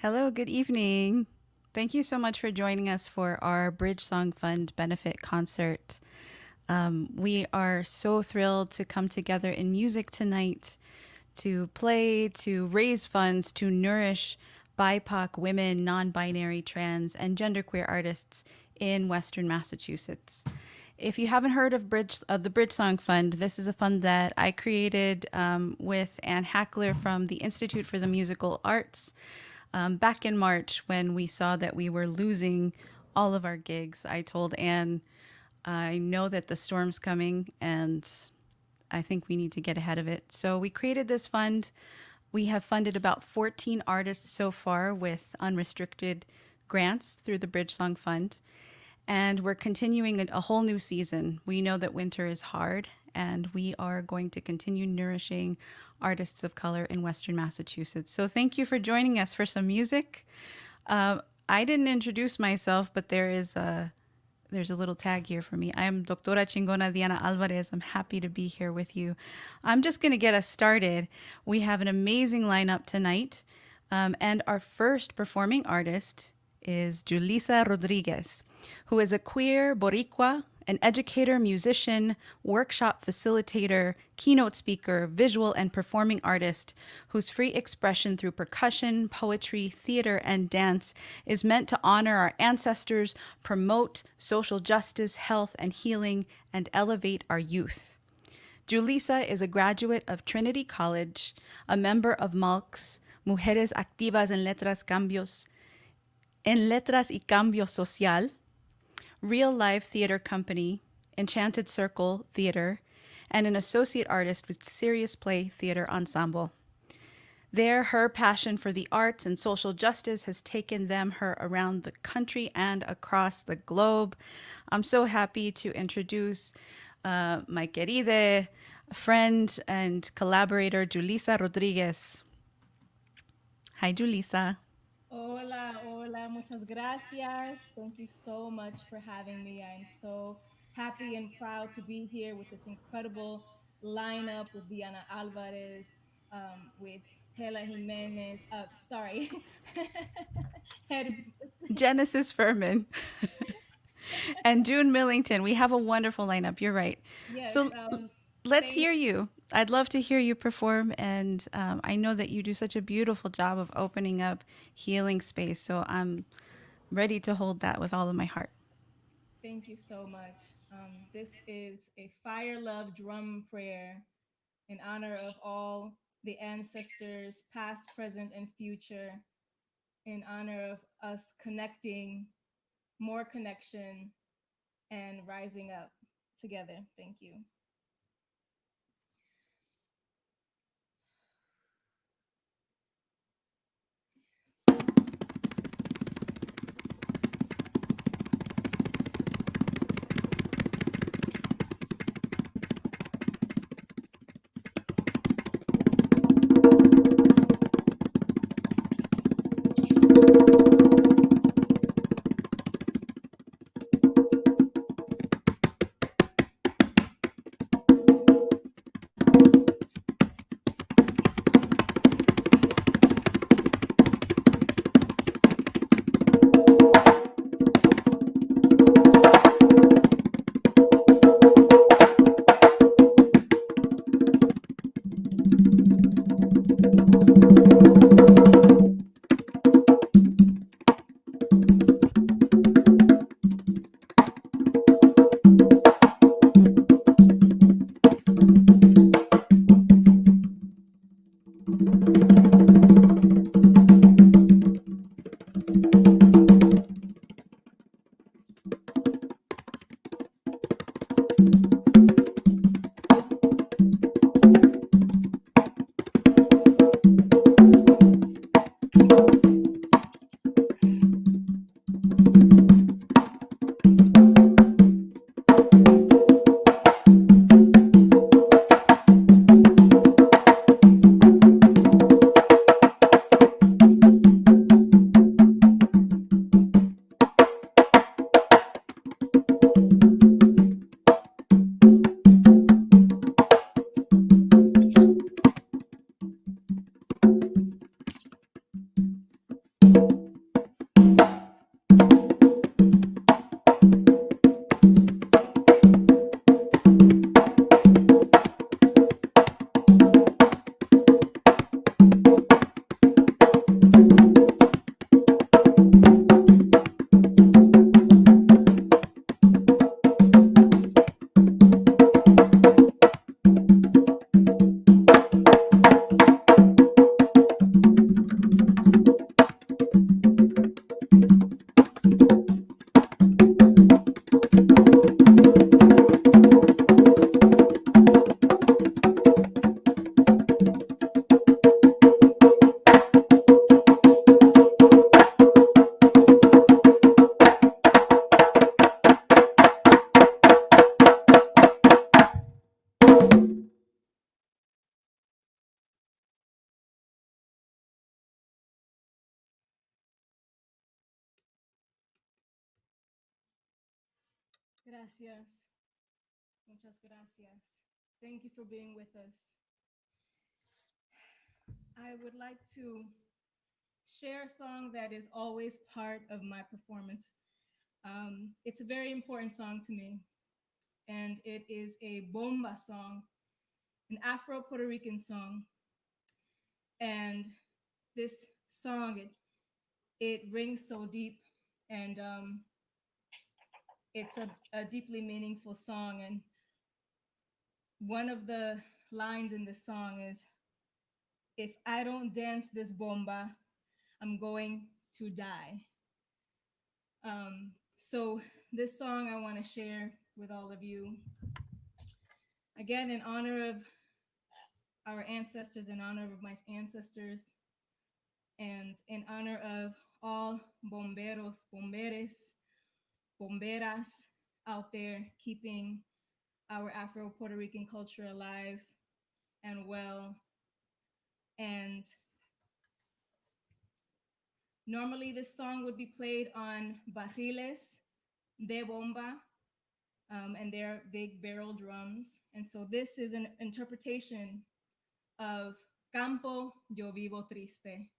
Hello, good evening. Thank you so much for joining us for our BridgeSong Fund benefit concert. We are so thrilled to come together in music tonight to play, to raise funds, to nourish BIPOC women, non binary, trans, and genderqueer artists in Western Massachusetts. If you haven't heard of the BridgeSong Fund, this is a fund that I created with Ann Hackler from the Institute for the Musical Arts. Back in March, when we saw that we were losing all of our gigs, I told Anne, I know that the storm's coming and I think we need to get ahead of it. So we created this fund. We have funded about 14 artists so far with unrestricted grants through the BridgeSong Fund. And we're continuing a whole new season. We know that winter is hard, and we are going to continue nourishing artists of color in Western Massachusetts. So thank you for joining us for some music. I didn't introduce myself, but there's a little tag here for me. I am Doctora Chingona Diana Alvarez. I'm happy to be here with you. I'm just going to get us started. We have an amazing lineup tonight, and our first performing artist is Julissa Rodriguez, who is a queer Boricua, an educator, musician, workshop facilitator, keynote speaker, visual and performing artist whose free expression through percussion, poetry, theater, and dance is meant to honor our ancestors, promote social justice, health, and healing, and elevate our youth. Julissa is a graduate of Trinity College, a member of MALCS, Mujeres Activas en Letras y Cambio Social, Real Life Theater Company, Enchanted Circle Theatre, and an associate artist with Serious Play Theater Ensemble. There, her passion for the arts and social justice has taken her around the country and across the globe. I'm so happy to introduce my querida friend and collaborator, Julissa Rodriguez. Hi, Julissa. Hola, hola, muchas gracias. Thank you so much for having me. I'm so happy and proud to be here with this incredible lineup with Diana Alvarez, with Hela Jimenez, sorry, Genesis Fermin. And June Millington. We have a wonderful lineup. You're right. yes, So let's thank hear you. I'd love to hear you perform. And I know that you do such a beautiful job of opening up healing space. So I'm ready to hold that with all of my heart. thank you so much. This is a fire love drum prayer in honor of all the ancestors, past, present, and future, in honor of us connecting, more connection, and rising up together. Thank you. Gracias. Muchas gracias. Thank you for being with us. I would like to share a song that is always part of my performance. It's a very important song to me, and it is a bomba song, an Afro-Puerto Rican song. And this song, it rings so deep, and it's a deeply meaningful song. And one of the lines in the song is, "If I don't dance this bomba, I'm going to die." So this song I want to share with all of you. Again, in honor of our ancestors, in honor of my ancestors, and in honor of all bomberos, bomberes, bomberas out there keeping our Afro-Puerto Rican culture alive and well. And normally this song would be played on barriles de bomba, and they're big barrel drums. And so this is an interpretation of Campo Yo Vivo Triste.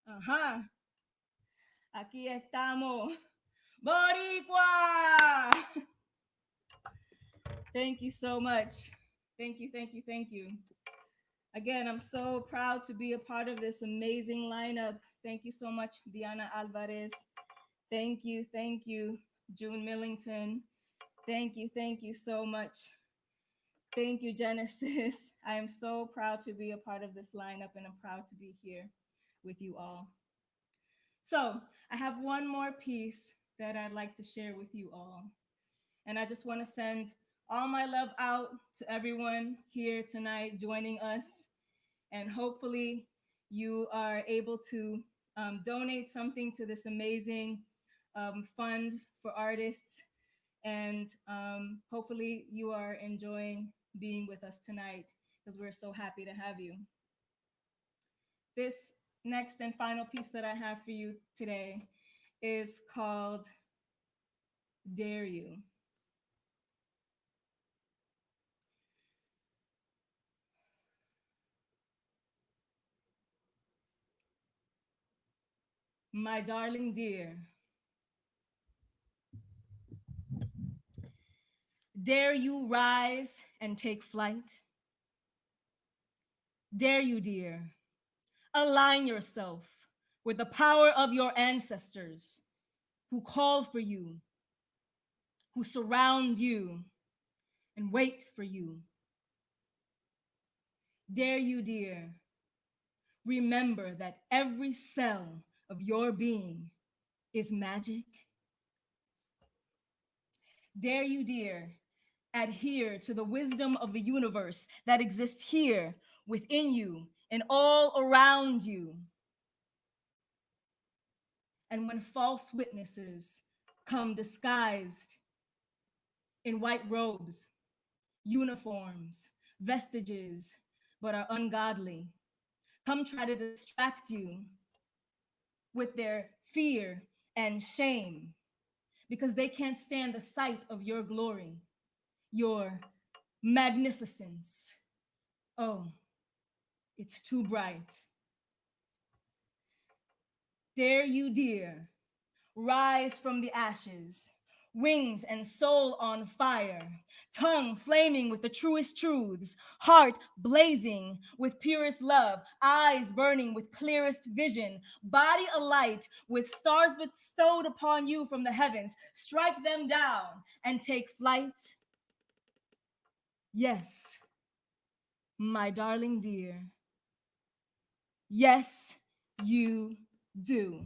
Ajá. Aquí estamos. Boricua! Thank you so much. Thank you, thank you, thank you. Again, I'm so proud to be a part of this amazing lineup. Thank you so much, Diana Alvarez. Thank you, June Millington. Thank you so much. Thank you, Genesis. I am so proud to be a part of this lineup and I'm proud to be here with you all. So, I have one more piece that I'd like to share with you all. And I just want to send all my love out to everyone here tonight joining us. And hopefully, you are able to donate something to this amazing fund for artists. And hopefully, you are enjoying being with us tonight because we're so happy to have you. This next and final piece that I have for you today is called Dare You. My darling dear, dare you rise and take flight? Dare you, dear, align yourself with the power of your ancestors who call for you, who surround you and wait for you. Dare you, dear, remember that every cell of your being is magic. Dare you, dear, adhere to the wisdom of the universe that exists here within you and all around you. And when false witnesses come disguised in white robes, uniforms, vestiges, but are ungodly, come try to distract you with their fear and shame because they can't stand the sight of your glory, your magnificence. Oh, it's too bright. Dare you, dear, rise from the ashes, wings and soul on fire, tongue flaming with the truest truths, heart blazing with purest love, eyes burning with clearest vision, body alight with stars bestowed upon you from the heavens. Strike them down and take flight. Yes, my darling dear. Yes, you do.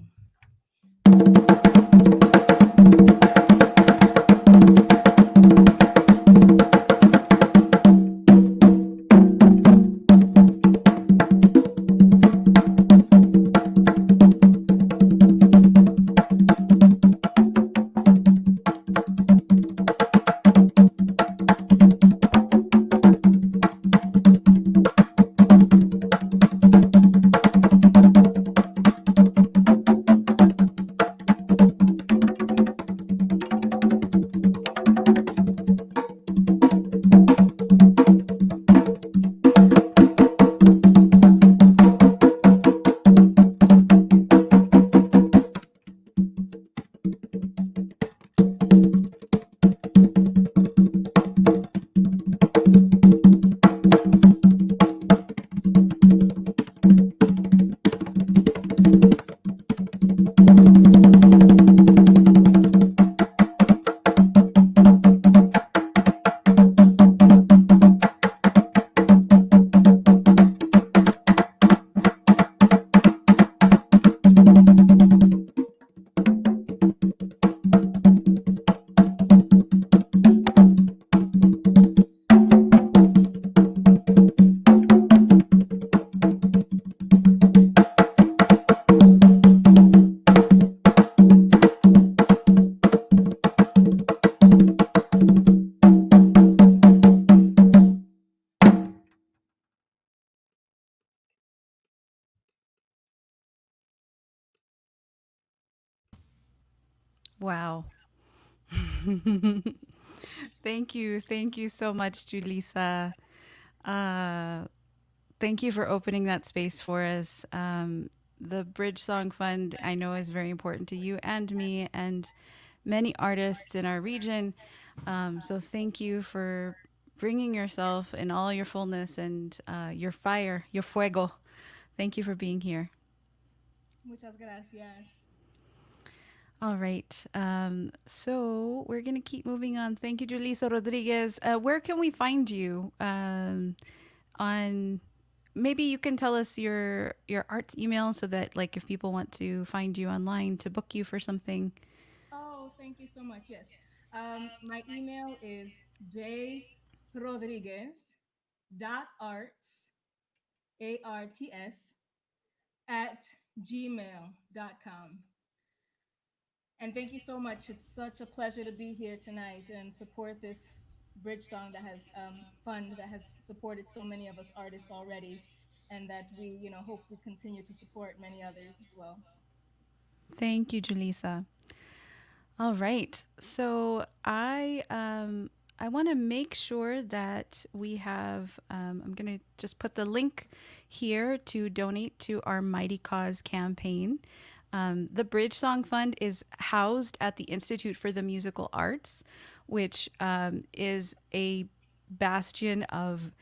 Wow. Thank you so much, Julissa. Uh, Thank you for opening that space for us. The BridgeSong Fund, I know, is very important to you and me and many artists in our region. So thank you for bringing yourself in all your fullness and your fire, your fuego. Thank you for being here. Muchas gracias. All right. So we're going to keep moving on. Thank you, Julissa Rodriguez. Where can we find you? On maybe you can tell us your arts email so that like if people want to find you online to book you for something. Oh, thank you so much. Yes. My email is jrodriguez.arts, ARTS, at gmail.com. And thank you so much. It's such a pleasure to be here tonight and support this bridge song that has fund that has supported so many of us artists already, and that we, hope we continue to support many others as well. Thank you, Julissa. All right. So I want to make sure that we have I'm going to just put the link here to donate to our Mighty Cause campaign. The BridgeSong Fund is housed at the Institute for the Musical Arts, which is a bastion of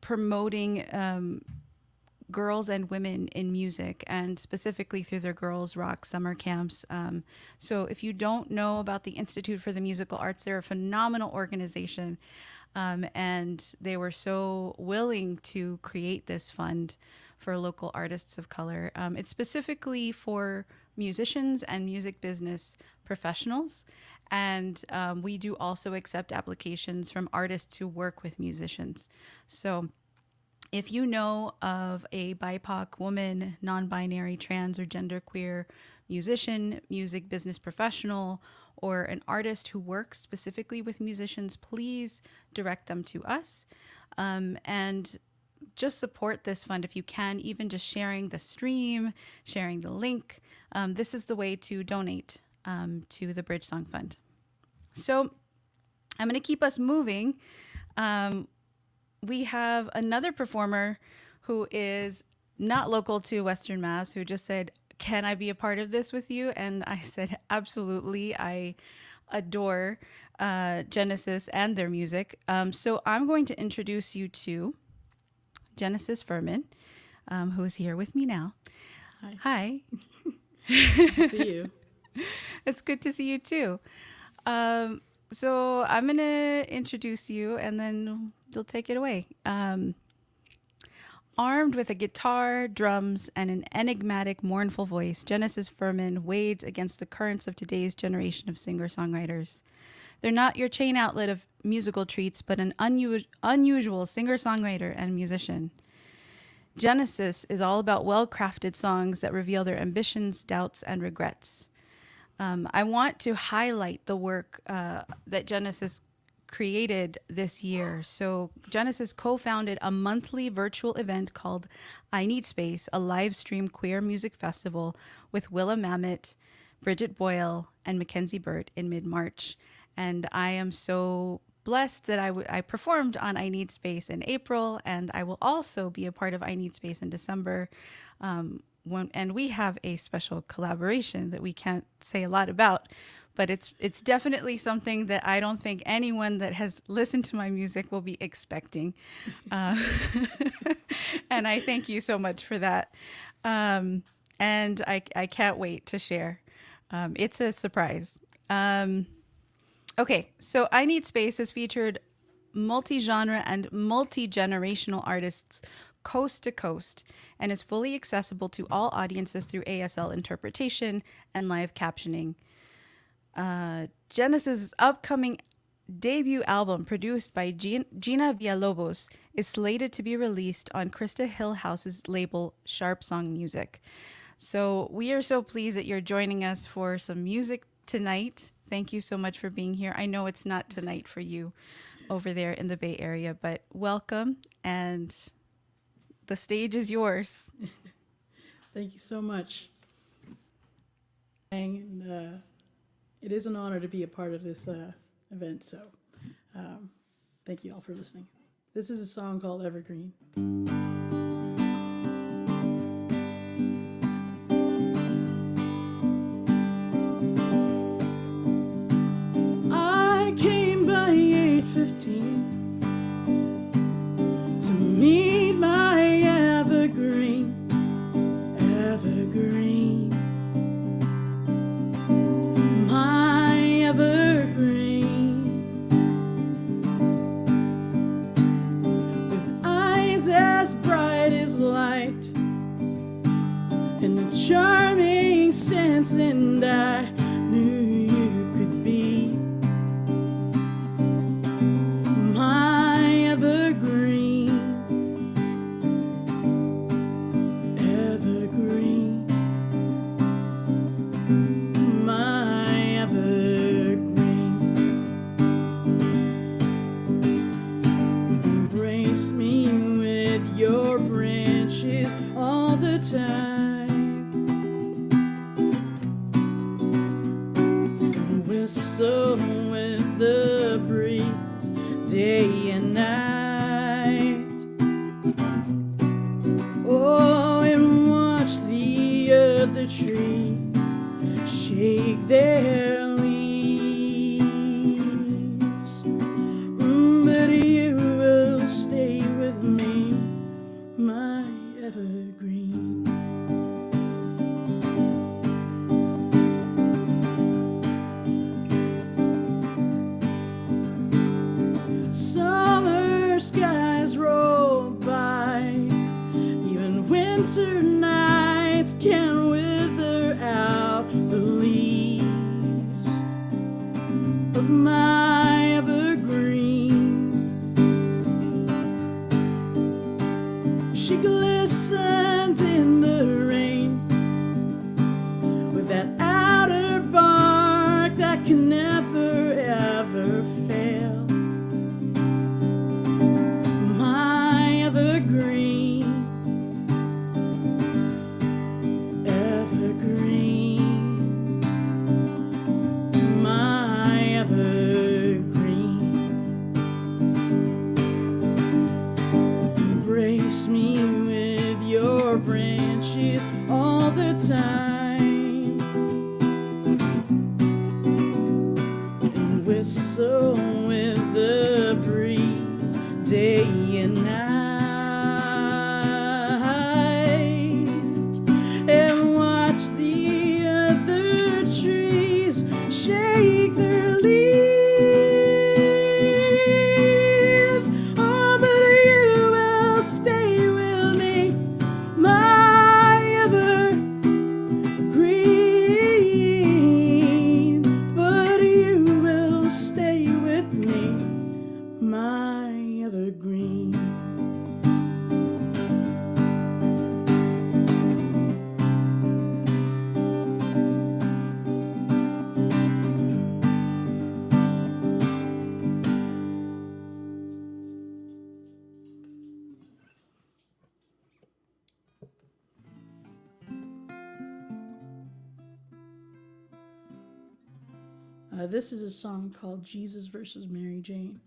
promoting girls and women in music, and specifically through their Girls Rock summer camps. So if you don't know about the Institute for the Musical Arts, they're a phenomenal organization. And they were so willing to create this fund for local artists of color. It's specifically for musicians and music business professionals. And we do also accept applications from artists who work with musicians. So if you know of a BIPOC woman, non binary, trans, or genderqueer musician, music business professional, or an artist who works specifically with musicians, please direct them to us. And just support this fund if you can, even just sharing the stream, sharing the link. This is the way to donate to the BridgeSong Fund. So I'm going to keep us moving. We have another performer who is not local to Western Mass who just said, "Can I be a part of this with you?" And I said, "Absolutely." I adore Genesis and their music. So I'm going to introduce you to Genesis Fermin, who is here with me now. Hi. Hi. Good to see you. It's good to see you too. So I'm going to introduce you and then you'll take it away. Armed with a guitar, drums, and an enigmatic, mournful voice, Genesis Fermin wades against the currents of today's generation of singer-songwriters. They're not your chain outlet of musical treats, but an unusual singer-songwriter and musician. Genesis is all about well-crafted songs that reveal their ambitions, doubts, and regrets. I want to highlight the work that Genesis created this year. So Genesis co-founded a monthly virtual event called I Need Space, a live stream queer music festival with Willa Mamet, Bridget Boyle, and Mackenzie Burt in mid-March. And I am so blessed that I performed on I Need Space in April, and I will also be a part of I Need Space in December. And we have a special collaboration that we can't say a lot about, but it's definitely something that I don't think anyone that has listened to my music will be expecting. And I thank you so much for that. And I can't wait to share. It's a surprise. Okay, so I Need Space has featured multi-genre and multi-generational artists coast to coast and is fully accessible to all audiences through ASL interpretation and live captioning. Genesis' upcoming debut album, produced by Gina Villalobos, is slated to be released on Krista Hillhouse's label Sharp Song Music. So we are so pleased that you're joining us for some music tonight. Thank you so much for being here. I know it's not tonight for you over there in the Bay Area, but welcome, and the stage is yours. Thank you so much. And it is an honor to be a part of this event, so thank you all for listening. This is a song called Evergreen. I came by 8:15 to meet my evergreen. whistle with the breeze day and night. Oh, and watch the other trees shake their leaves. But you will stay with me, my evergreen. Summer skies roll by, even winter nights can wither out the leaves of my evergreen. She glistens in the rain with that outer bark that can never ever fail. My evergreen, evergreen, my evergreen. Embrace me with your branches all the time, and whistle with the breeze day and night, and watch the other trees shake their leaves. Oh, but you will stay with me, my evergreen. But you will stay with me, my evergreen. This is a song called Jesus versus Mary Jane.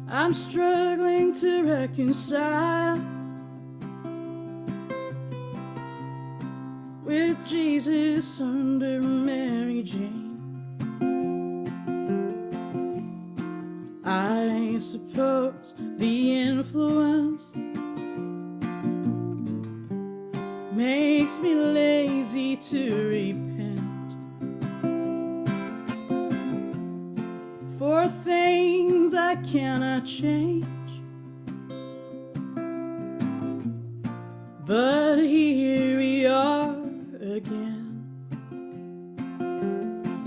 I'm struggling to reconcile with Jesus under Mary Jane. I suppose the influence makes me lazy to repent for things I cannot change. But here we are again,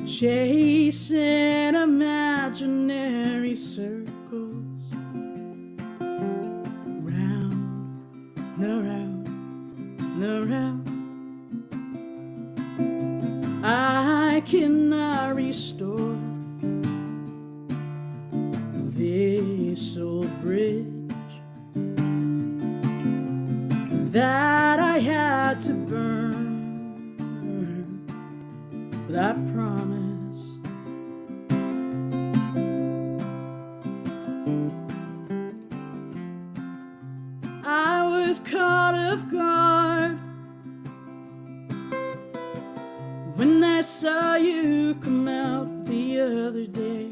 chasing imaginary circles, round and around and around. I cannot restore this old bridge that I had to burn, but I promise I was caught off guard when I saw you come out the other day.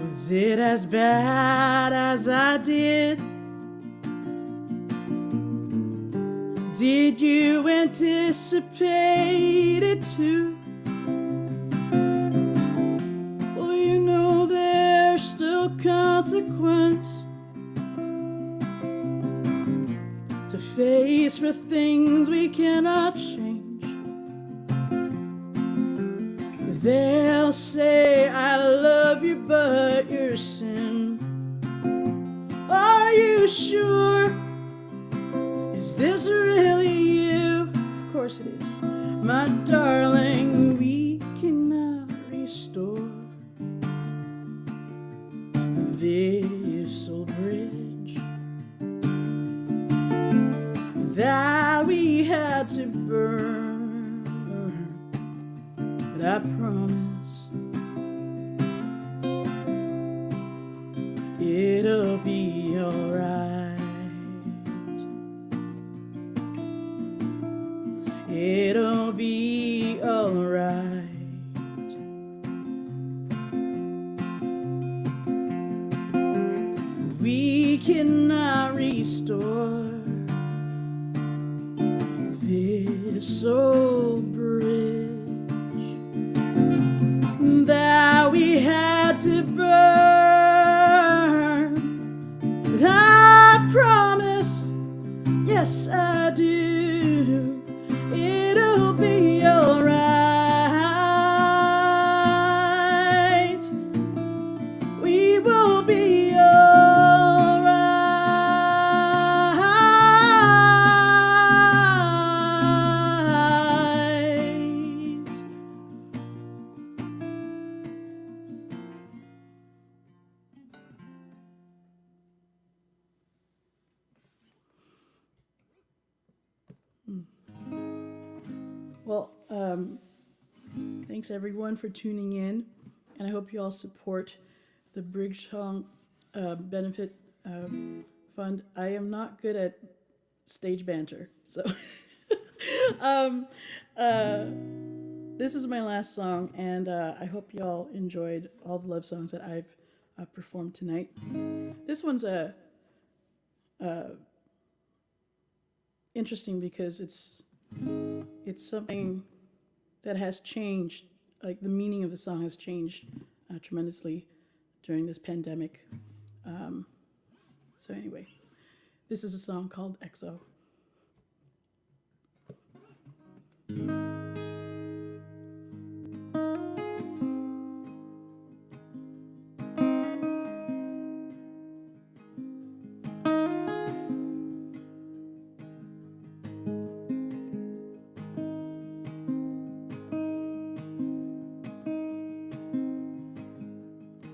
Was it as bad as I did? Did you anticipate it too? Well, you know there's still consequence to face for things we cannot change. They'll say I love you, but you're sin. Are you sure? Is this really you? Of course it is. My darling, we cannot restore this had to burn, but I promise it'll be alright. It'll be alright. We cannot restore this old bridge that we had to burn, but I promise, yes I do, it'll be alright. We will be alright. Well, thanks everyone for tuning in, and I hope you all support the BridgeSong Benefit Fund. I am not good at stage banter, so this is my last song, and I hope you all enjoyed all the love songs that I've performed tonight. This one's interesting because it's something that has changed, like the meaning of the song has changed tremendously during this pandemic. So anyway, this is a song called EXO.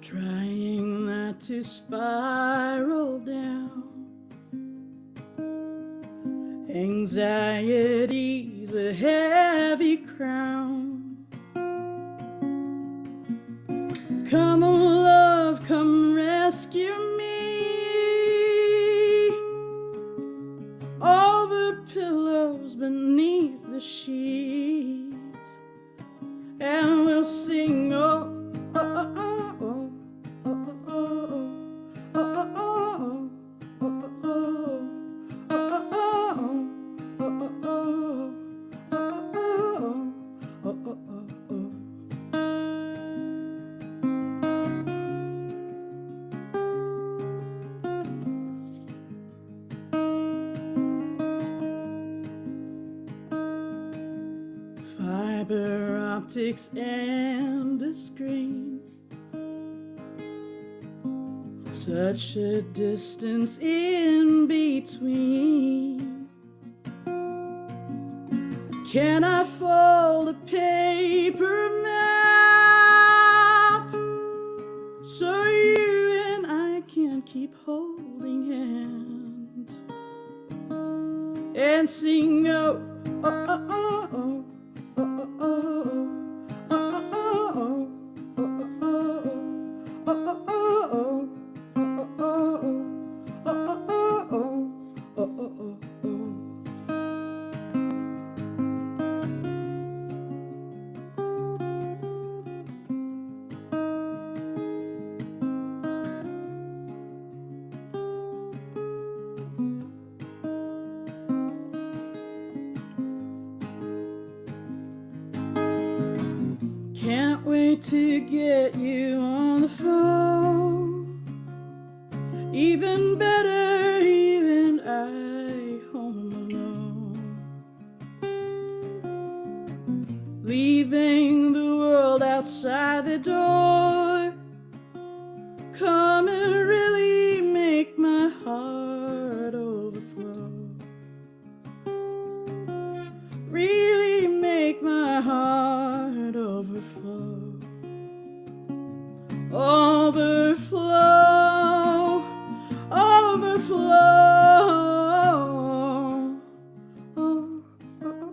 Trying not to spiral down. Anxiety's a heavy crown. Come on, love, come rescue me. All the pillows beneath the sheets, and we'll sing, oh, oh, oh, oh. Fiber optics and a screen, such a distance in between. Can I fold a paper map so you and I can keep holding hands and sing, oh, oh, oh, oh, oh. Can't wait to get you on the phone. Even better, you and I home alone. Leaving the world outside the door. Come and really make my heart overflow. Really make my heart overflow. Overflow, overflow. Oh, oh, oh.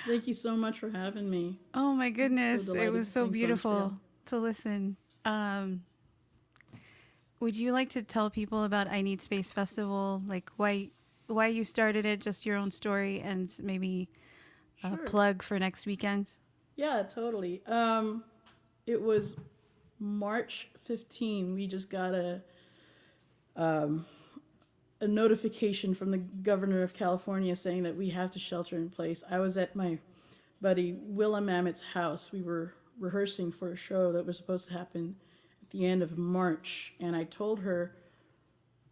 Thank you so much for having me. Oh my goodness. It delighted was to so sing songs for beautiful y'all. to listen. Would you like to tell people about I Need Space Festival, like why you started it, just your own story, and maybe a Sure. plug for next weekend? Yeah, totally. It was March 15. We just got a notification from the governor of California saying that we have to shelter in place. I was at my buddy Willa Mamet's house. We were rehearsing for a show that was supposed to happen at the end of March, and I told her,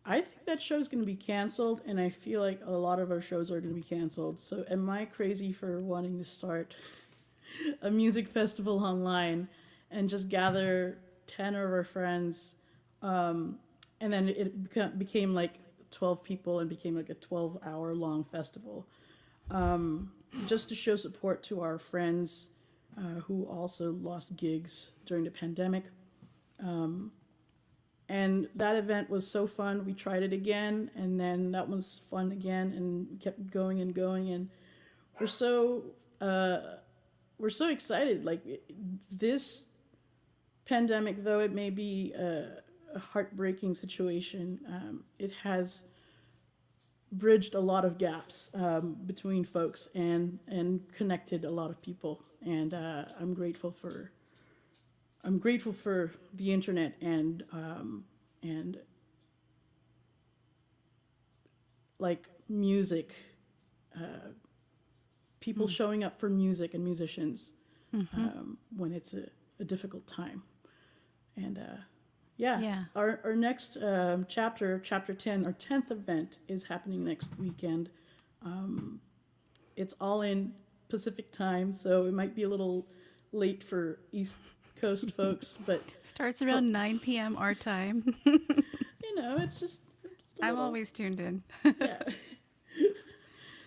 I think that show's going to be canceled, and I feel like a lot of our shows are going to be canceled. So am I crazy for wanting to start a music festival online and just gather 10 of our friends? And then it became like 12 people and became like a 12-hour long festival, just to show support to our friends who also lost gigs during the pandemic. And that event was so fun. We tried it again, and then that was fun again, and kept going and going. And we're so excited. Like this pandemic, though it may be a heartbreaking situation, it has bridged a lot of gaps between folks and connected a lot of people. And I'm grateful for the internet and like music, people showing up for music and musicians when it's a difficult time. And yeah. Our next chapter 10, our 10th event is happening next weekend. It's all in Pacific time, so it might be a little late for East Coast folks, but Starts around 9 p.m. our time. it's just a I'm little- always tuned in. yeah.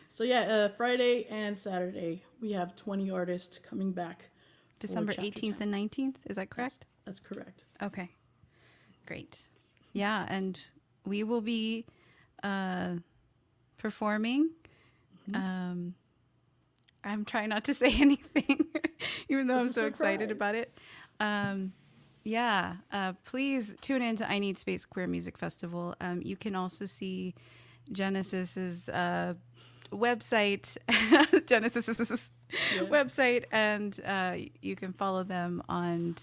So yeah, Friday and Saturday we have 20 artists coming back. for December chapter 18th 10. and 19th, is that correct? That's correct. Okay, great. Yeah, and we will be performing. I'm trying not to say anything, even though It's I'm a so excited surprise. about it. Please tune in to I Need Space Queer Music Festival. You can also see Genesis's website, website, and you can follow them on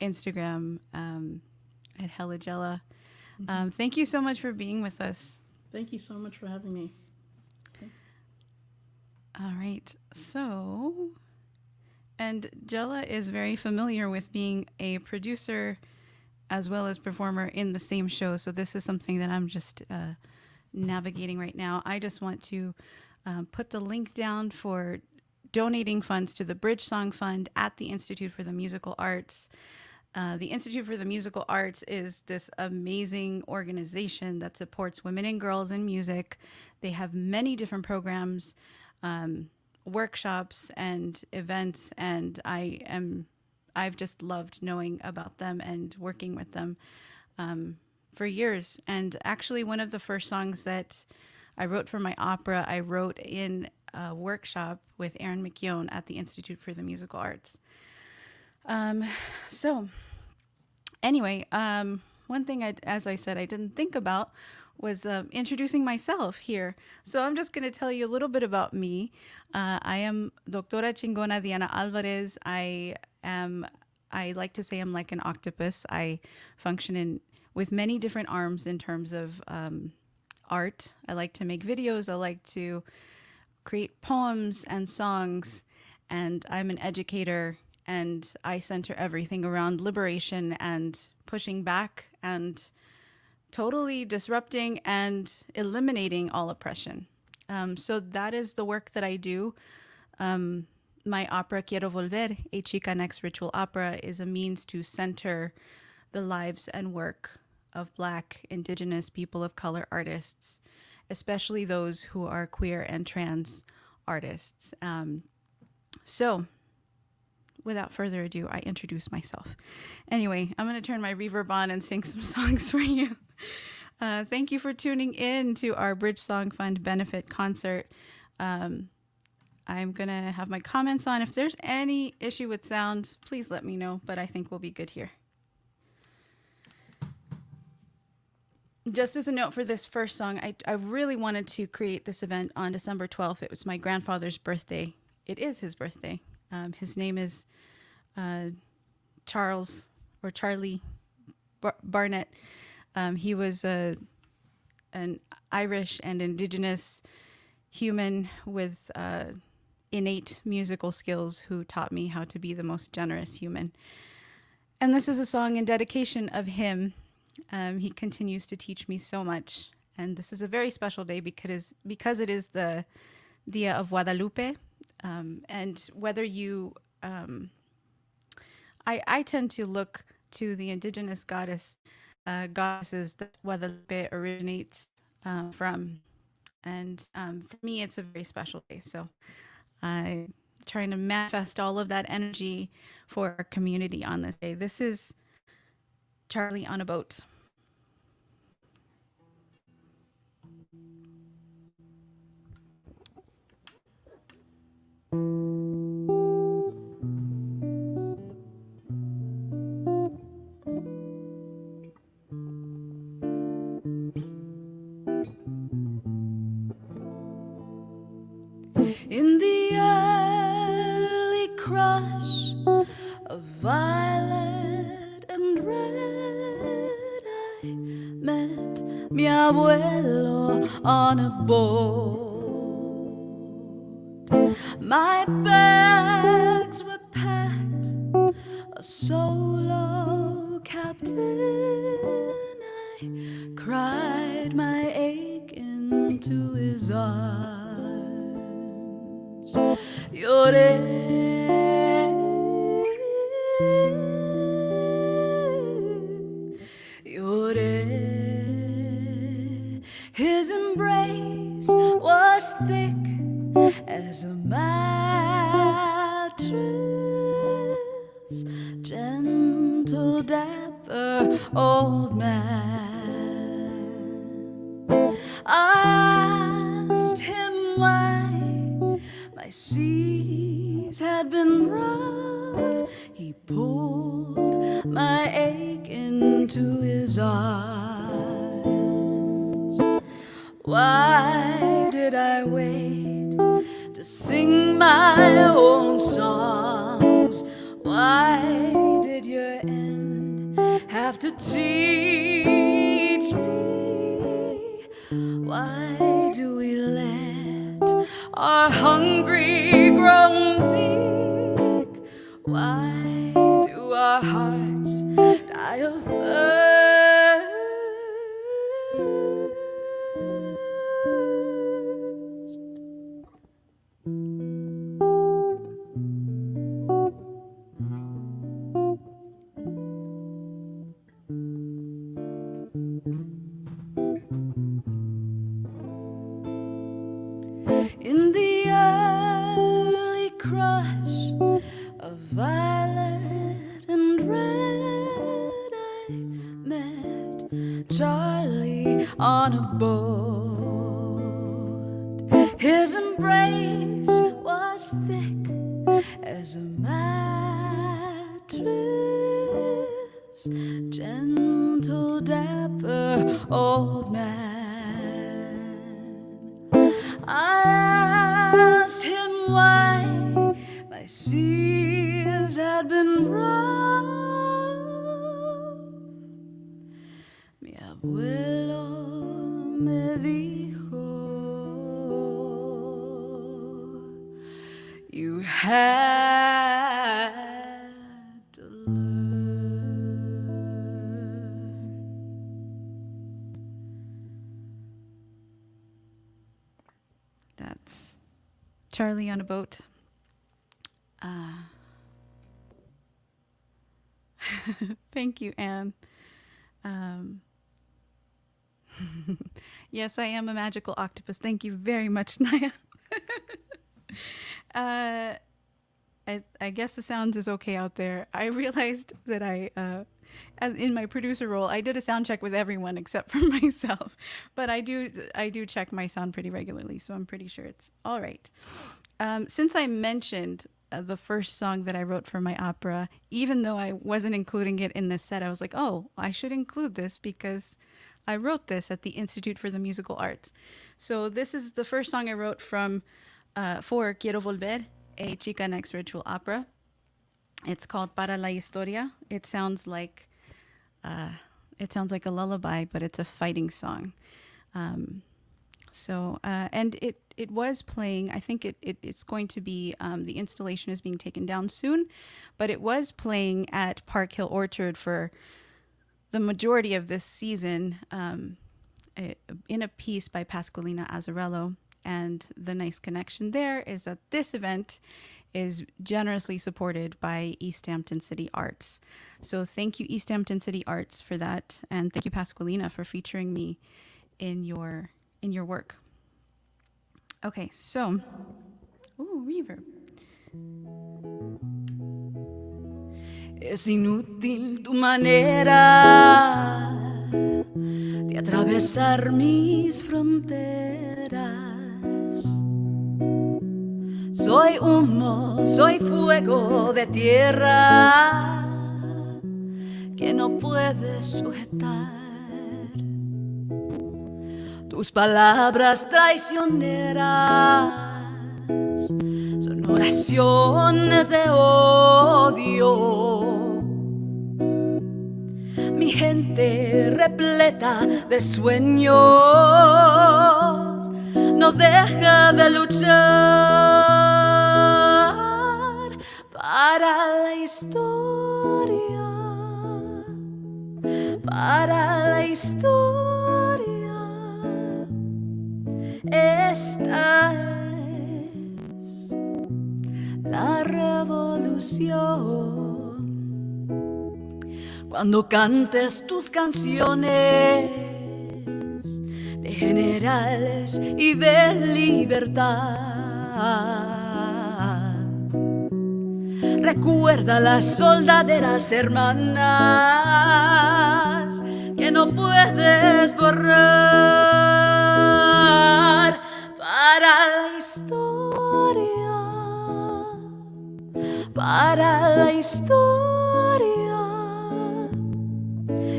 Instagram at Helagella. Thank you so much for being with us. Thank you so much for having me. All right. So, and Jella is very familiar with being a producer as well as performer in the same show. So this is something that I'm just navigating right now. I just want to put the link down for donating funds to the BridgeSong Fund at the Institute for the Musical Arts. The Institute for the Musical Arts is this amazing organization that supports women and girls in music. They have many different programs, workshops and events, and I've just loved knowing about them and working with them for years. And actually, one of the first songs that I wrote for my opera, I wrote in a workshop with Erin McKeown at the Institute for the Musical Arts. So anyway, one thing as I said, I didn't think about was introducing myself here. So I'm just going to tell you a little bit about me. I am Doctora Chingona Diana Alvarez. I like to say I'm like an octopus. I function with many different arms in terms of art. I like to make videos. I like to create poems and songs. And I'm an educator, and I center everything around liberation and pushing back and totally disrupting and eliminating all oppression. So that is the work that I do. My opera Quiero Volver, a Chicanx ritual opera, is a means to center the lives and work of Black, Indigenous, people of color artists, especially those who are queer and trans artists. So without further ado, I introduce myself. Anyway, I'm going to turn my reverb on and sing some songs for you. Thank you for tuning in to our BridgeSong Fund benefit concert. I'm going to have my comments on. If there's any issue with sound, please let me know, but I think we'll be good here. Just as a note for this first song, I really wanted to create this event on December 12th. It was my grandfather's birthday. It is his birthday. His name is Charles or Charlie Barnett. He was an Irish and Indigenous human with innate musical skills who taught me how to be the most generous human. And this is a song in dedication of him. He continues to teach me so much. And this is a very special day because it is the Dia of Guadalupe. And whether you, I tend to look to the indigenous goddesses that Guadalupe originates from. And for me, it's a very special day. So I'm trying to manifest all of that energy for our community on this day. This is Charlie on a Boat. In the early crush of violet and red, I met mi abuelo on a boat. My bags were packed, a solo captain. I cried my ache into his arms. Lloré, lloré. His embrace was thick as a mattress, gentle, dapper old man. I asked him why my seas had been rough. He pulled my ache into his arms. Why did I wait to sing my own songs? Why did your end have to teach me? Why do we let our hungry grown weak? Why do our hearts die of thirst? In the early crush of violet and red, I met Charlie on a boat. His embrace was thick as a mattress, gentle, dapper old man. I asked him why my seas had been rough. Mi abuelo me dijo, you had to learn. That's Charlie on a Boat. Thank you, Anne. Yes, I am a magical octopus. Thank you very much, Naya. I guess the sound is okay out there. I realized that I in my producer role, I did a sound check with everyone except for myself. But I do check my sound pretty regularly, so I'm pretty sure it's all right. Since I mentioned the first song that I wrote for my opera, even though I wasn't including it in this set, I was like, oh, I should include this because I wrote this at the Institute for the Musical Arts. So this is the first song I wrote for Quiero Volver, a Chica Next ritual opera. It's called Para la Historia. It sounds like a lullaby, but it's a fighting song. And it was playing. I think it's going to be, the installation is being taken down soon, but it was playing at Park Hill Orchard for the majority of this season, in a piece by Pasqualina Azzarello. And the nice connection there is that this event is generously supported by East Hampton City Arts. So thank you, East Hampton City Arts, for that. And thank you, Pasqualina, for featuring me in your work. Okay, so, ooh, reverb. Es inútil tu manera de atravesar mis fronteras. Soy humo, soy fuego de tierra que no puedes sujetar. Tus palabras traicioneras son oraciones de odio. Mi gente repleta de sueños no deja de luchar para la historia, para la historia. Esta es la revolución. Cuando cantes tus canciones de generales y de libertad, recuerda las soldaderas hermanas que no puedes borrar para la historia, para la historia.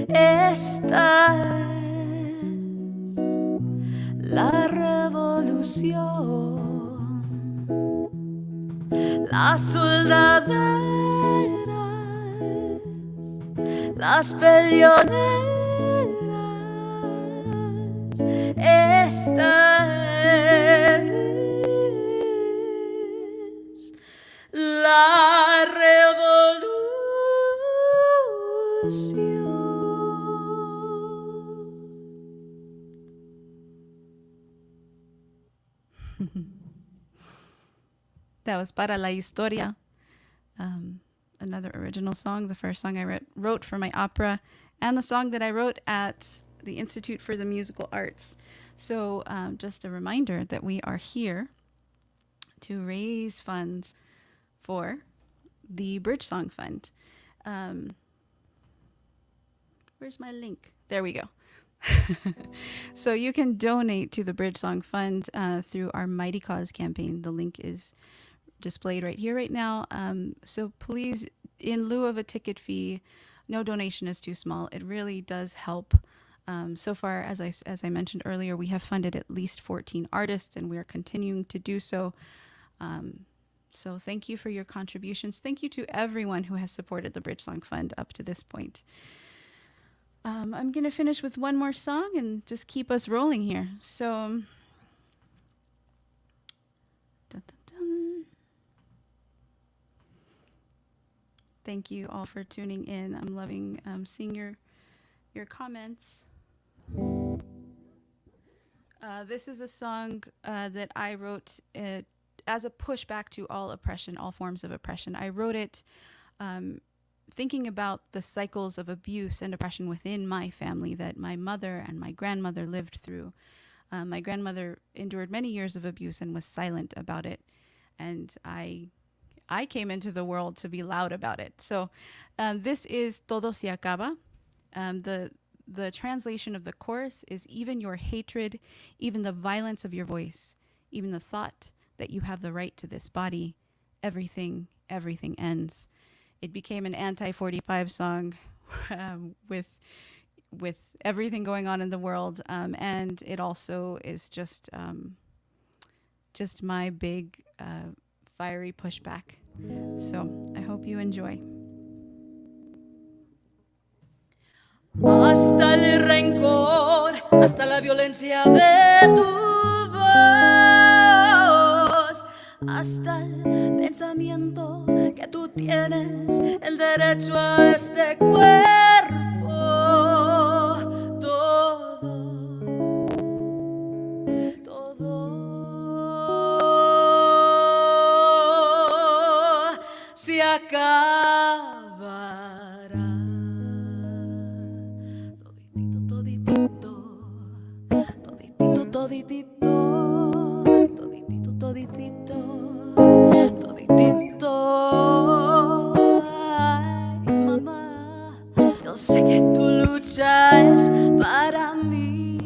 Esta es la revolución. Las soldaderas, las peleoneras. Esta es la revolución. That was Para la Historia, another original song, the first song I wrote for my opera, and the song that I wrote at the Institute for the Musical Arts. So just a reminder that we are here to raise funds for the BridgeSong Fund. Where's my link? There we go. So you can donate to the BridgeSong Fund through our Mighty Cause campaign. The link is displayed right here, right now. So please, in lieu of a ticket fee, no donation is too small. It really does help. So far, as I mentioned earlier, we have funded at least 14 artists, and we are continuing to do so. So thank you for your contributions. Thank you to everyone who has supported the BridgeSong Fund up to this point. I'm going to finish with one more song and just keep us rolling here. So, thank you all for tuning in. I'm loving seeing your comments. This is a song that I wrote as a pushback to all oppression, all forms of oppression. I wrote it thinking about the cycles of abuse and oppression within my family that my mother and my grandmother lived through. My grandmother endured many years of abuse and was silent about it. And I I came into the world to be loud about it. So this is Todo se acaba. The translation of the chorus is even your hatred, even the violence of your voice, even the thought that you have the right to this body, everything ends. It became an anti-45 song with everything going on in the world, and it also is just my big fiery pushback. So I hope you enjoy. Hasta el rencor, hasta la violencia de tu voz, hasta el pensamiento que tú tienes el derecho a este cuerpo. Todo se acabará. Toditito. Ay, mamá, yo sé que tu lucha es para mí.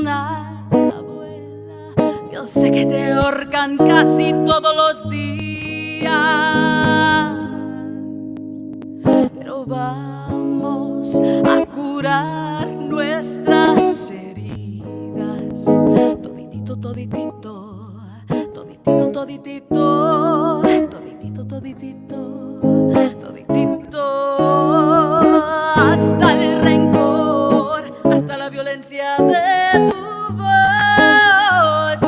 Ay, abuela, yo sé que te ahorcan casi todos los días, pero vamos a curar nuestras heridas. Toditito, toditito, toditito, toditito, toditito, toditito, toditito, hasta el rencor, hasta la violencia de tu voz,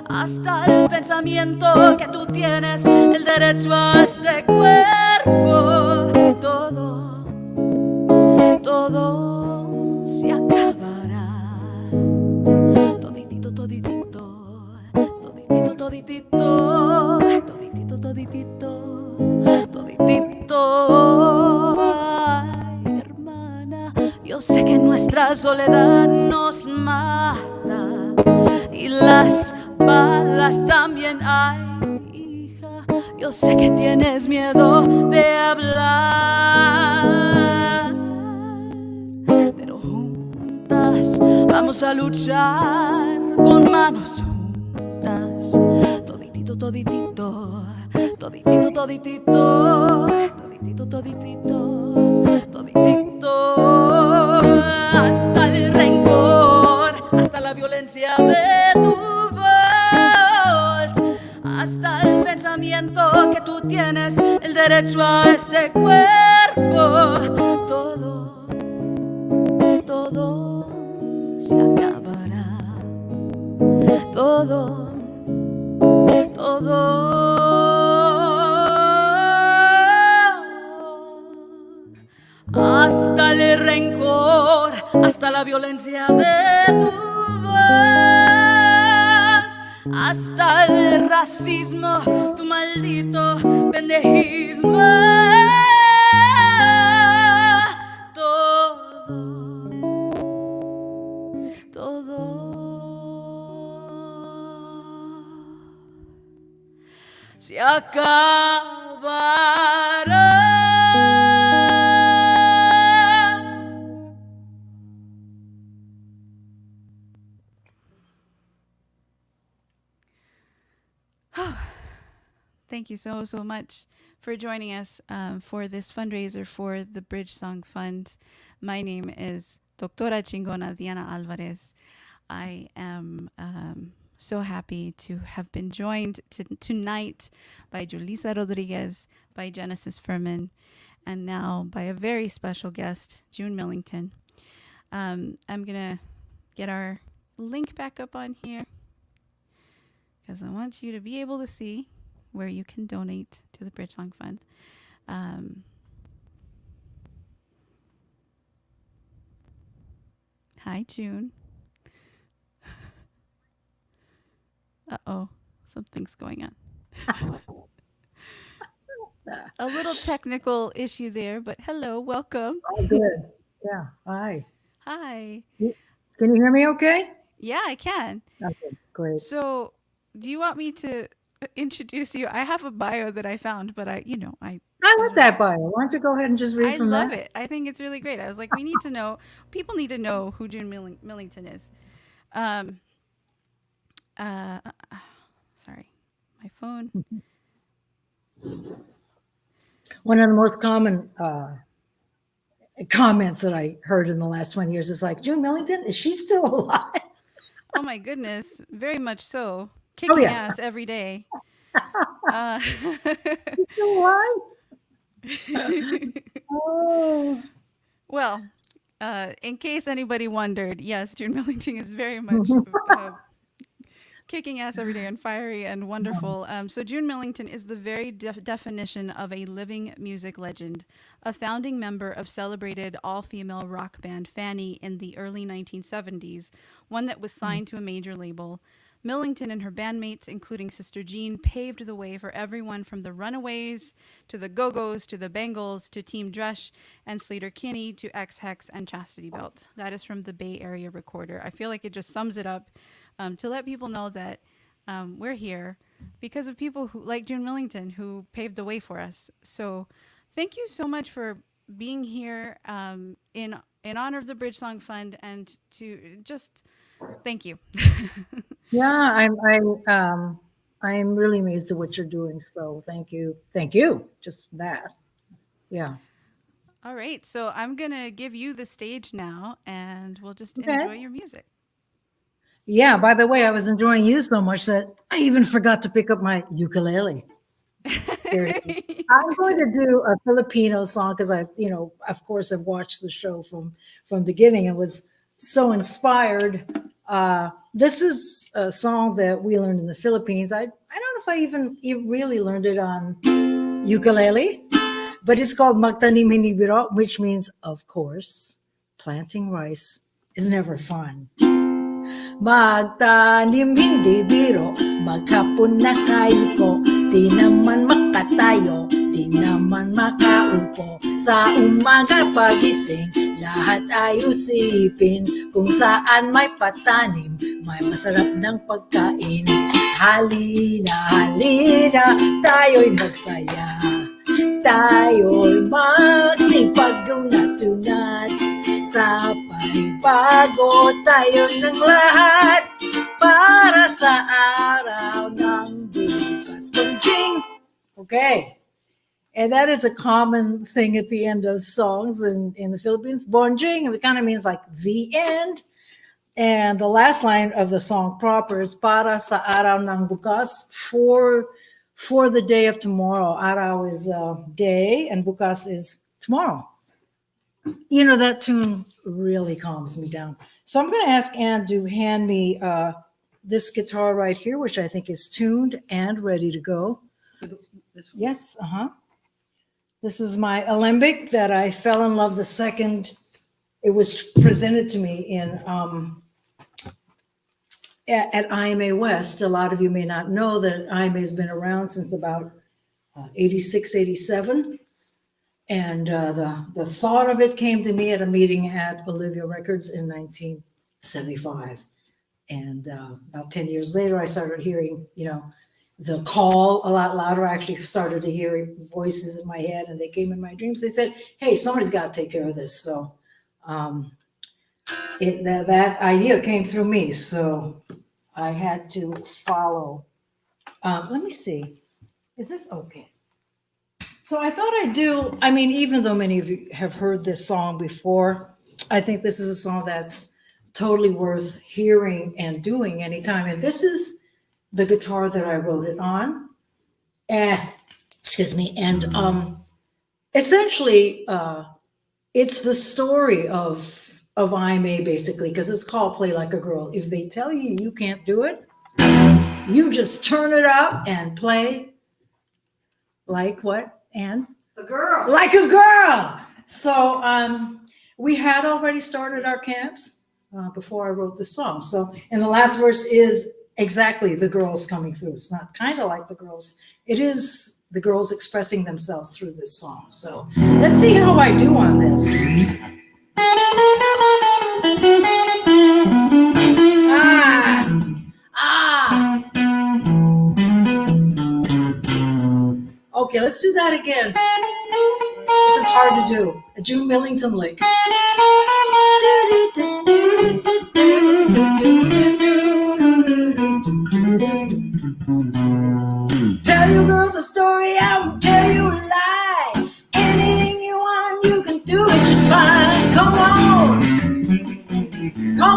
hasta el pensamiento que tú tienes el derecho a este cuerpo. Todo se acabará. Toditito, toditito, toditito, toditito, toditito, toditito, toditito. Ay, hermana, yo sé que nuestra soledad nos mata y las balas también. Ay, hija, yo sé que tienes miedo de hablar, pero juntas vamos a luchar con manos juntas. Toditito, toditito, toditito, toditito, toditito, toditito, toditito, hasta el rencor, hasta la violencia de tu voz, hasta el pensamiento que tú tienes el derecho a este cuerpo. Todo se acabará. Todo hasta el rencor, hasta la violencia de tu voz, hasta el racismo, tu maldito pendejismo. Se acabará. Thank you so much for joining us for this fundraiser for the BridgeSong Fund. My name is Doctora Chingona Diana Alvarez. I am so happy to have been joined tonight by Julissa Rodriguez, by Genesis Fermin, and now by a very special guest, June Millington. I'm going to get our link back up on here because I want you to be able to see where you can donate to the BridgeSong Fund. Hi, June. Uh-oh, something's going on. A little technical issue there, but hello, welcome. Oh, good. Yeah. Hi. Hi. Can you hear me okay? Yeah, I can. Okay, great. So do you want me to introduce you? I have a bio that I found, but I like that bio. Why don't you go ahead and just read I from love that? it. I think it's really great. I was like, people need to know who June Millington is. Um, sorry, my phone. One of the most common comments that I heard in the last 20 years is like, June Millington, is she still alive? Oh my goodness, very much so. Kicking yeah. ass every day. Still alive? Oh. Well, in case anybody wondered, yes, June Millington is very much kicking ass every day and fiery and wonderful. So June Millington is the very definition of a living music legend, a founding member of celebrated all-female rock band Fanny in the early 1970s, one that was signed to a major label. Millington and her bandmates, including Sister Jean, paved the way for everyone from the Runaways to the Go-Go's to the Bangles to Team Dresch and Sleater-Kinney to X-Hex and Chastity Belt. That is from the Bay Area Recorder. I feel like it just sums it up to let people know that we're here because of people who like June Millington who paved the way for us. So thank you so much for being here in honor of the BridgeSong Fund and to just thank you. Yeah, I'm really amazed at what you're doing. So thank you. Just that. Yeah. All right. So I'm going to give you the stage now and we'll just Okay. enjoy your music. Yeah, by the way, I was enjoying you so much that I even forgot to pick up my ukulele. I'm going to do a Filipino song because I, of course, I've watched the show from the beginning and was so inspired. This is a song that we learned in the Philippines. I don't know if I even really learned it on ukulele, but it's called Magtanim Hindi Biro, which means, of course, planting rice is never fun. Magtanim hindi biro, maghapon na kayo ko, di naman makatayo, di naman makaupo. Sa umaga pagising, lahat ay usipin, kung saan may patanim, may masarap ng pagkain. Halina, tayo'y magsaya, tayo'y magsipag unat-unat, sabay bago tayo ng lahat para sa araw ng bukas. Bonjing! Okay. And that is a common thing at the end of songs in the Philippines. Bonjing, it kind of means like the end. And the last line of the song proper is para sa araw ng bukas, for the day of tomorrow. Araw is day and bukas is tomorrow. That tune really calms me down. So I'm going to ask Anne to hand me this guitar right here, which I think is tuned and ready to go. Yes, This is my alembic that I fell in love the second it was presented to me in at IMA West. A lot of you may not know that IMA has been around since about 86, 87. And the thought of it came to me at a meeting at Olivia Records in 1975. And about 10 years later, I started hearing, the call a lot louder. I actually started to hear voices in my head, and they came in my dreams. They said, hey, somebody's got to take care of this. So that idea came through me. So I had to follow. Let me see. Is this okay? So I thought I'd do, even though many of you have heard this song before, I think this is a song that's totally worth hearing and doing anytime. And this is the guitar that I wrote it on. And essentially, it's the story of IMA, basically, because it's called Play Like a Girl. If they tell you you can't do it, you just turn it up and play like what? And A girl. like a girl. So we had already started our camps before I wrote the song. So, and the last verse is exactly the girls coming through. It's not kind of like the girls. It is the girls expressing themselves through this song. So let's see how I do on this. Ah. Okay, let's do that again. This is hard to do. A June Millington lick. Tell you girls a story, I won't tell you a lie. Anything you want, you can do it just fine. Come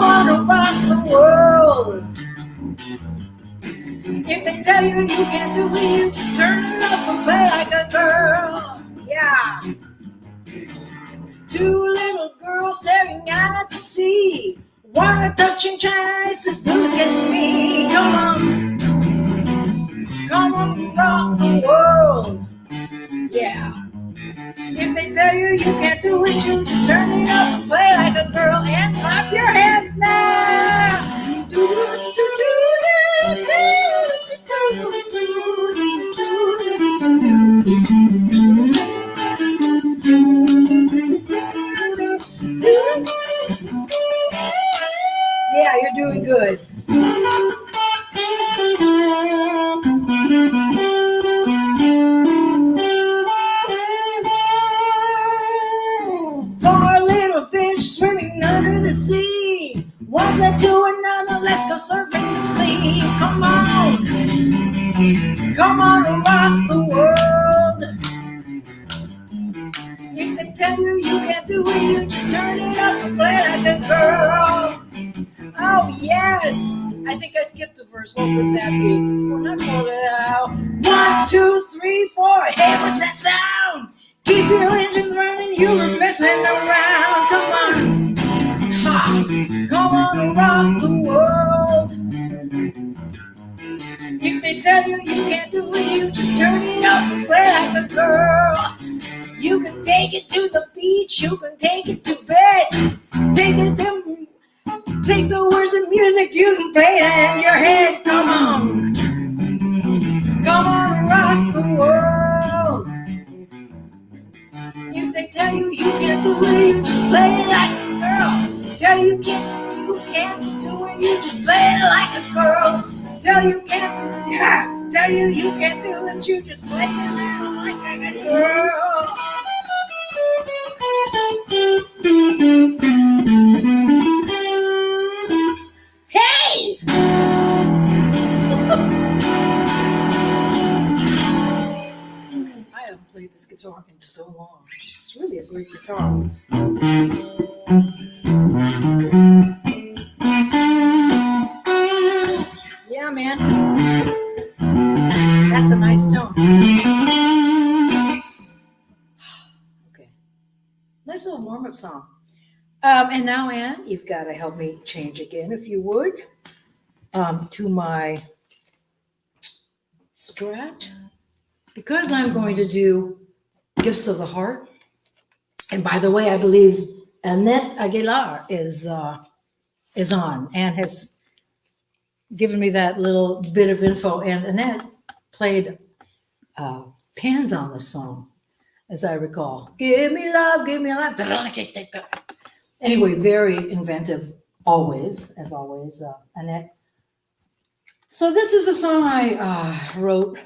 on and rock the world. If they tell you you can't do it, you just turn it up and play like a girl. Yeah. Two little girls staring out at the sea. Water touching China, it's as blue as can be. Come on and rock the world. Yeah. If they tell you you can't do it, you just turn it up and play like a girl and clap your hands now. Yeah, you're doing good. Four little fish swimming under the sea. One said to another, let's go surfing this plea. Come on and rock the world. If they tell you you can't do it, you just turn it up and play like a girl. Oh yes, I think I skipped a verse. What would that be? Not for now. 1, 2, 3, 4. Hey, what's that sound? Keep your engines running, you were messing around. Come on and rock the world. If they tell you you can't do it, you just turn it up and play like a girl. You can take it to the beach, you can take it to bed. Take the words of music, you can play it in your head. Come on and rock the world. If they tell you you can't do it, you just play it like a girl. Tell you can't do it, you just play it like a girl. Tell you you can't do it, you just play it like a girl. Hey! I haven't played this guitar in so long. It's really a great guitar. Yeah, man. That's a nice tone. Okay. Nice little warm-up song. And now, Anne, you've got to help me change again, if you would, to my Strat, because I'm going to do Gifts of the Heart. And by the way, I believe Annette Aguilar is on and has given me that little bit of info. And Annette played pans on the song, as I recall. Give me love, give me life. Anyway, very inventive, always, as always, Annette. So this is a song I wrote,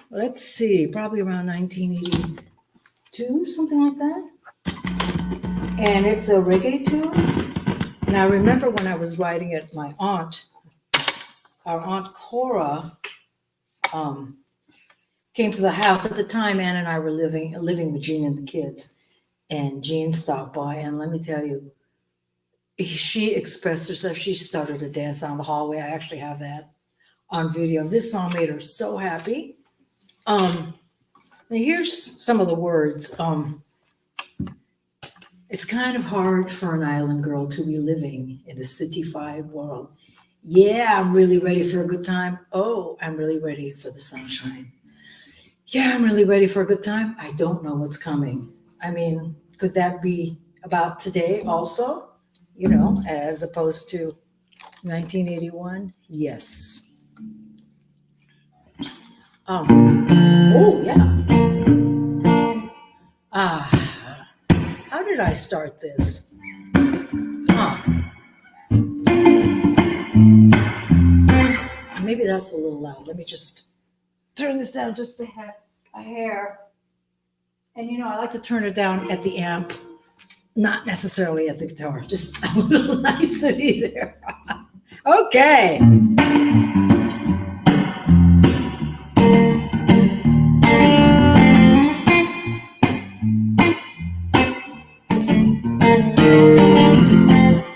let's see, probably around 1982, something like that. And it's a reggae tune. And I remember when I was writing it, my aunt, our Aunt Cora, came to the house. At the time, Ann and I were living with Jean and the kids. And Jean stopped by, and let me tell you, she expressed herself. She started to dance down the hallway. I actually have that on video. This song made her so happy. Now here's some of the words. It's kind of hard for an island girl to be living in a city-fied world. Yeah, I'm really ready for a good time. Oh, I'm really ready for the sunshine. Yeah, I'm really ready for a good time. I don't know what's coming. I mean, could that be about today also? You know, as opposed to 1981? Yes. Oh, yeah. How did I start this? Maybe that's a little loud. Let me just turn this down just a hair. a hair. And you know, I like to turn it down at the amp, not necessarily at the guitar, just a little nicety there. Okay.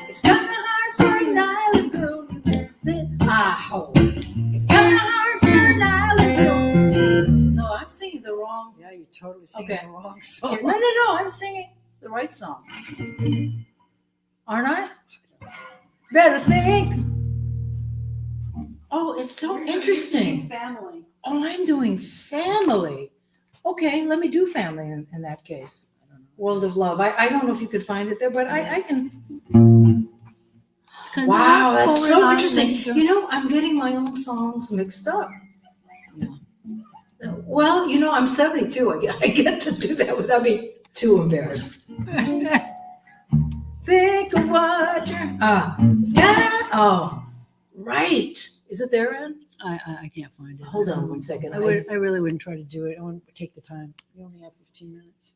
It's kind of hard for an island girl to live. It's kind of hard for an island girl to. No, I'm singing the wrong. Yeah, you're totally singing Okay. the wrong Yeah, song. no, I'm singing the right song. Aren't I? Better think. Oh, it's so interesting. Family. Oh, I'm doing family. Okay, let me do family in that case. World of Love. I don't know if you could find it there, but I can. It's kind Wow, of that's so forward interesting. island. You know, I'm getting my own songs mixed up. Well, you know, I'm 72. I get to do that without being too embarrassed. Think of what you're. Oh, right. Is it there, Ann? I can't find it. Hold on one second. I really wouldn't try to do it. I wouldn't take the time. You only have 15 minutes.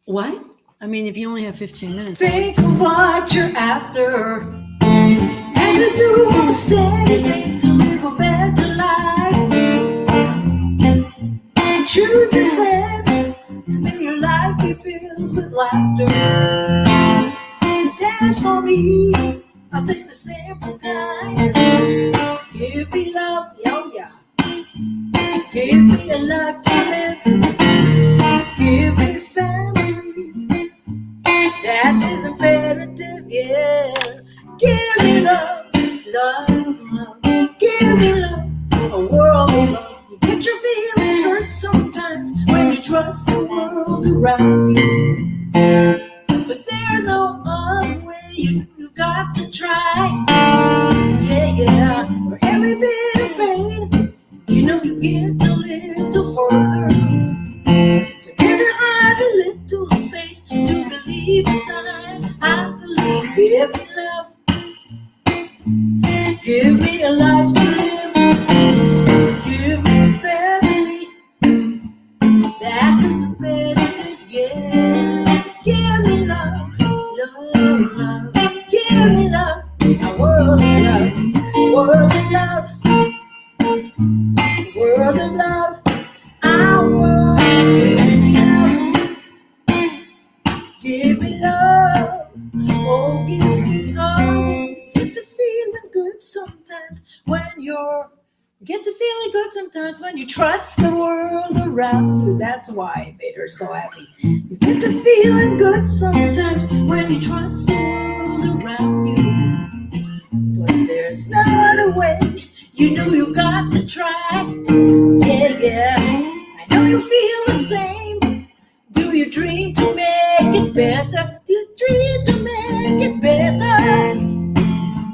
What? I mean, if you only have 15 minutes, I Think of what you're after, and to do almost anything to live a better life. Choose your friends, and may your life be filled with laughter. Dance for me, I'll take the simple kind. Give me love, oh yeah. Give me a life to live. Give me family. That is imperative, yeah. Give me love, love, love. Give me love, a world of love. You get your feelings hurt sometimes when you trust the world around you. But there's no other way, you've got to try. Yeah. For every bit of pain, you know you get a little further. So give your heart a little space to believe inside. I believe. Give me love. Give me a life to live. Give me family. That is imperative, yeah. Give me love, love, love. Give me love, a world of love, world of love, world of love. Our world, give me love, give me love, oh give me love. Get to feeling good sometimes when you trust the world around you. That's why I made her so happy. You get to feeling good sometimes when you trust the world around you. But there's no other way. You know you've got to try. Yeah. I know you feel the same. Do you dream to make it better? Do you dream to make it better?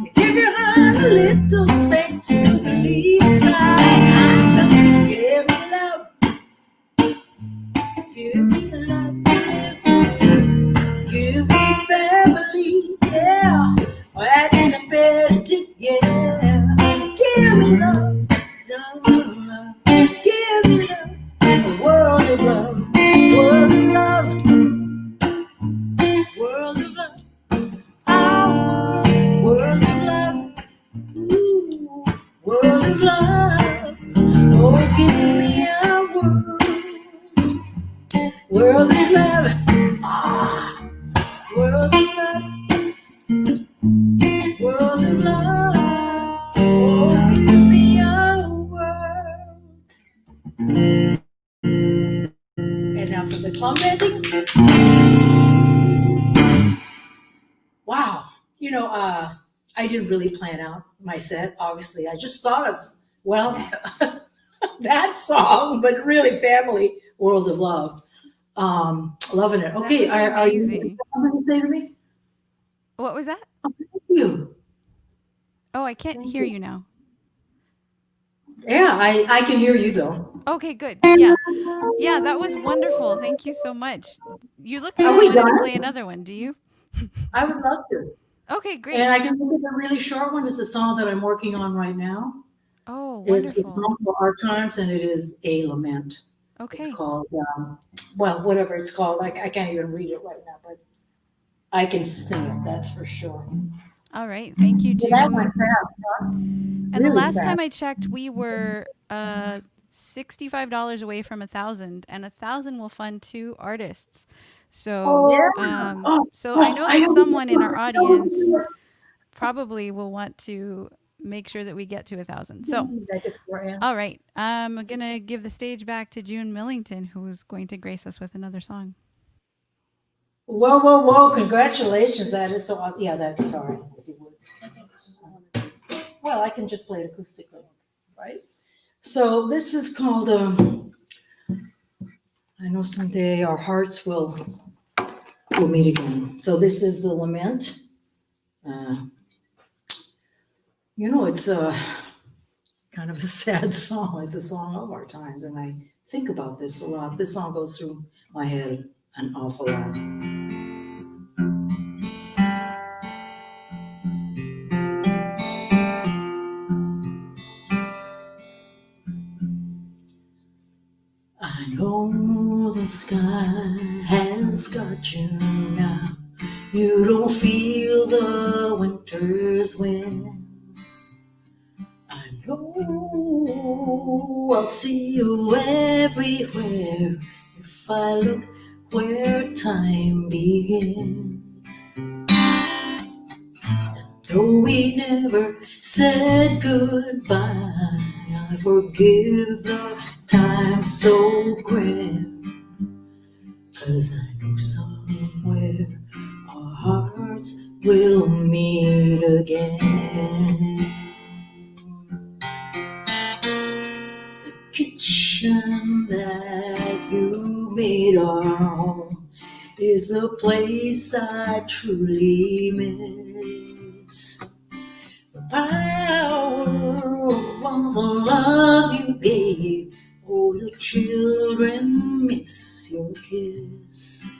You give your heart a little space to believe inside. I believe. Give me love. Give me a life to live. Give me family. Yeah. That is imperative. Yeah. Give me love. Love, love. Give me love. A world of love. World of love. World of love. Our world of love. Ooh, world of love. Oh, give me a world. World of love. World of love. World of love. Oh, give me a world. And now for the club ending. Wow. You know, I didn't really plan out my set, obviously. I just thought of, well, that song, but really family, World of Love. Loving it. Okay, That was are you amazing. something to say to me? What was that? Oh, thank you. Oh, I can't Thank hear you. you now. Yeah, I can hear you though. Okay, good. Yeah. Yeah, that was wonderful. Thank you so much. You look like Are you we wanted to done? play another one, do you? I would love to. Okay, great. And I can think of a really short one. It's the song that I'm working on right now. Oh, It's a wonderful. song for our times, and it is a lament. Okay. It's called, well, whatever it's called. I can't even read it right now, but I can sing it, that's for sure. All right. Thank you, Well, that went June. fast, huh? And the Really last fast. time I checked, we were $65 away from 1,000, and 1,000 will fund 2 artists. So, Yeah. Oh, so I know that don't someone in our audience know. probably will want to make sure that we get to 1,000. So, Like it's grand. all right, I'm gonna give the stage back to June Millington, who's going to grace us with another song. Whoa, whoa, whoa! Congratulations, that is so. Yeah, that guitar, if you would. Well, I can just play it acoustically, right? So this is called. I know someday our hearts will meet again. So this is the lament. It's kind of a sad song. It's a song of our times, and I think about this a lot. This song goes through my head an awful lot. I know the sky has got you now. You don't feel the winter's wind. I know I'll see you everywhere if I look where time begins. And though we never said goodbye, I forgive the time so grand. 'Cause I know somewhere our hearts will meet again. The kitchen that you made our home is the place I truly miss. The power of all the love you gave. Oh, the children miss your kiss.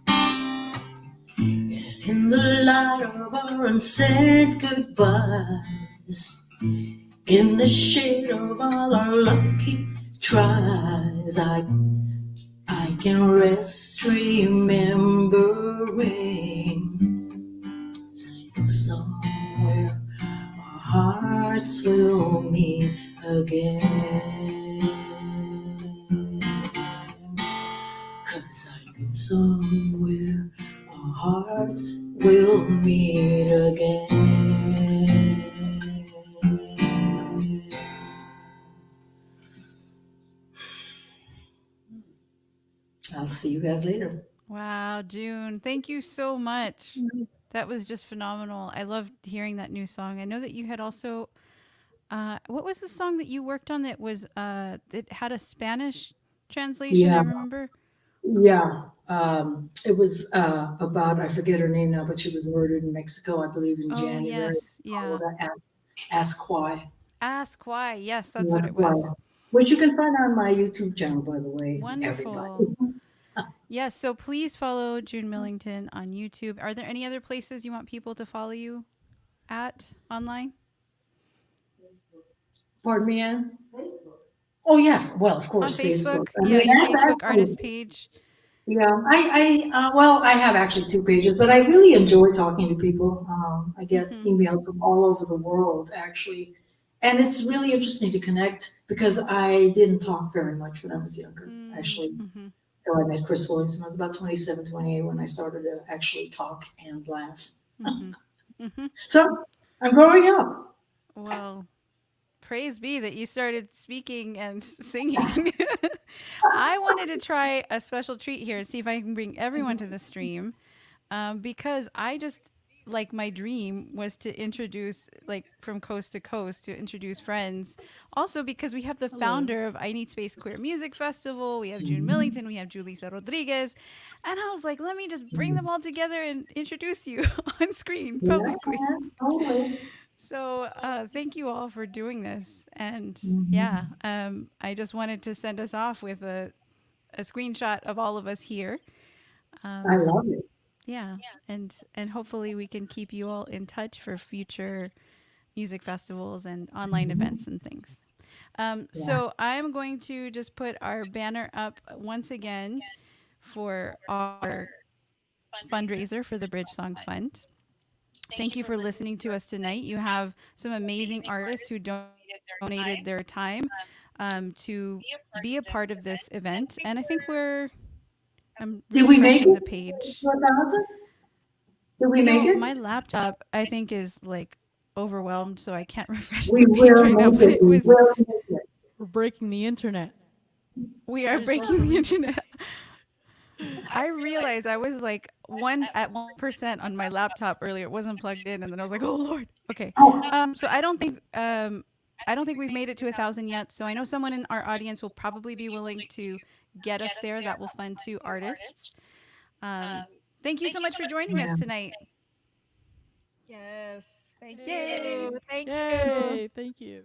And in the light of our unsaid goodbyes, in the shade of all our lucky tries, I can rest remembering. I know somewhere our hearts will meet again. 'Cause I know somewhere our hearts will meet again. I'll see you guys later. Wow, June, thank you so much. That was just phenomenal. I loved hearing that new song. I know that you had also, what was the song that you worked on that was, it had a Spanish translation, I Yeah. remember? Yeah. It was about, I forget her name now, but she was murdered in Mexico, I believe, in Oh, January. yes. Yeah. Ask Why. Ask Why. Yes, that's Yeah, what it was. Why. Which you can find on my YouTube channel, by the way. Wonderful. Everybody. Yes, so please follow June Millington on YouTube. Are there any other places you want people to follow you at online? Pardon me, Ann? Oh, yeah. Well, of course, On Facebook? I Yeah, mean, your that's Facebook actually- artist page. Yeah, I have actually 2 pages, but I really enjoy talking to people. I get emails from all over the world, actually. And it's really interesting to connect because I didn't talk very much when I was younger, actually. Till I met Chris Williams when I was about 27, 28 when I started to actually talk and laugh. So I'm growing up. Well, praise be that you started speaking and singing. I wanted to try a special treat here and see if I can bring everyone to the stream, because I just, like, my dream was to introduce, like, from coast to coast, to introduce friends. Also because we have the founder of I Need Space Queer Music Festival, we have June Millington, we have Julissa Rodriguez, and I was like, let me just bring them all together and introduce you on screen publicly. Yeah, totally. So thank you all for doing this. And yeah, I just wanted to send us off with a screenshot of all of us here. I love it. Yeah. And hopefully we can keep you all in touch for future music festivals and online events and things. So I'm going to just put our banner up once again for our fundraiser for the BridgeSong Fund. Thank you for listening to us tonight. You have some amazing artists who donated their time to be a part of this event. And I think I'm Did we make refreshing it? the page. 4,000? Did we make it? My laptop, I think, is like overwhelmed, so I can't refresh We the page will right now. make But it. it We was, will make it. We're breaking the internet. we are breaking the internet. I realized I was like 1% on my laptop earlier. It wasn't plugged in, and then I was like, "Oh Lord." Okay. Oh, So I don't think we've made it to 1,000 yet. So I know someone in our audience will probably be willing to get us there. That will fund 2 artists. Thank you so much for joining us tonight. Yes. Thank Yay. you. Thank you. Yay. Thank you.